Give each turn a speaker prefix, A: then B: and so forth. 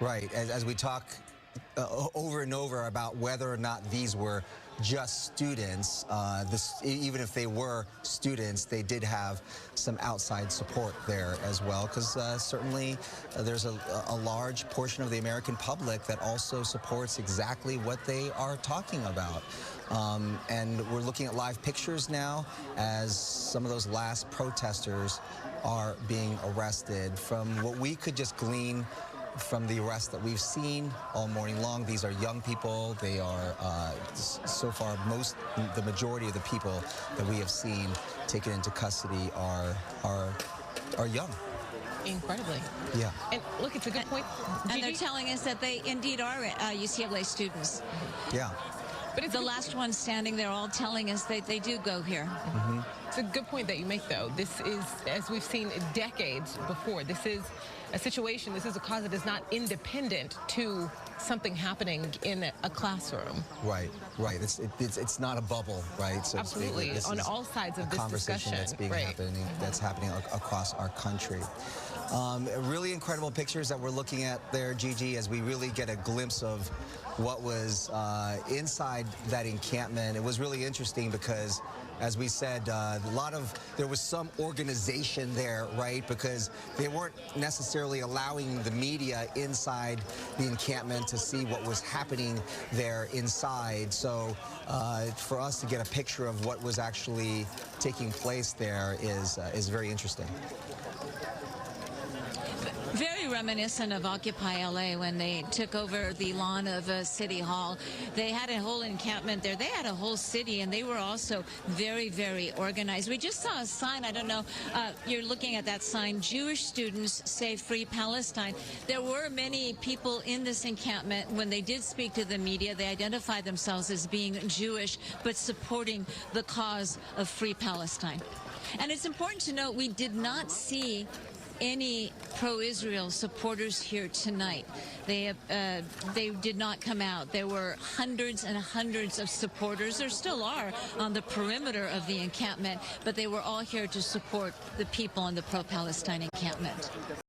A: Right. As we talk over and over about whether or not these were just students, even if they were students, they did have some outside support there as well, because certainly there's a large portion of the American public that also supports exactly what they are talking about. And we're looking at live pictures now as some of those last protesters are being arrested. From what we could just glean from the arrests that we've seen all morning long, these are young people. They are, so far, the majority of the people that we have seen taken into custody are young.
B: Incredibly.
A: Yeah.
B: And look, it's a good point.
C: And they're telling us that they indeed are UCLA students.
A: Yeah.
B: But it's
C: the last one standing there all telling us that they do go here.
A: Mm-hmm.
B: It's a good point that you make, though. This is, as we've seen decades before, this is a situation, this is a cause that is not independent to something happening in a classroom.
A: Right, right. It's not a bubble, right? So
B: absolutely. On all sides of this
A: conversation
B: discussion.
A: that's happening across our country. Really incredible pictures that we're looking at there, Gigi, as we really get a glimpse of what was inside that encampment. It was really interesting because, as we said, there was some organization there, right? Because they weren't necessarily allowing the media inside the encampment to see what was happening there inside. So for us to get a picture of what was actually taking place there is very interesting.
C: Very reminiscent of Occupy LA when they took over the lawn of City Hall. They had a whole encampment there. They had a whole city, and they were also very, very organized. We just saw a sign. I don't know. You're looking at that sign. Jewish students say Free Palestine. There were many people in this encampment. When they did speak to the media, they identified themselves as being Jewish, but supporting the cause of Free Palestine. And it's important to note we did not see any pro-Israel supporters here tonight. They did not come out. There were hundreds and hundreds of supporters. There still are on the perimeter of the encampment, but they were all here to support the people in the pro-Palestine encampment.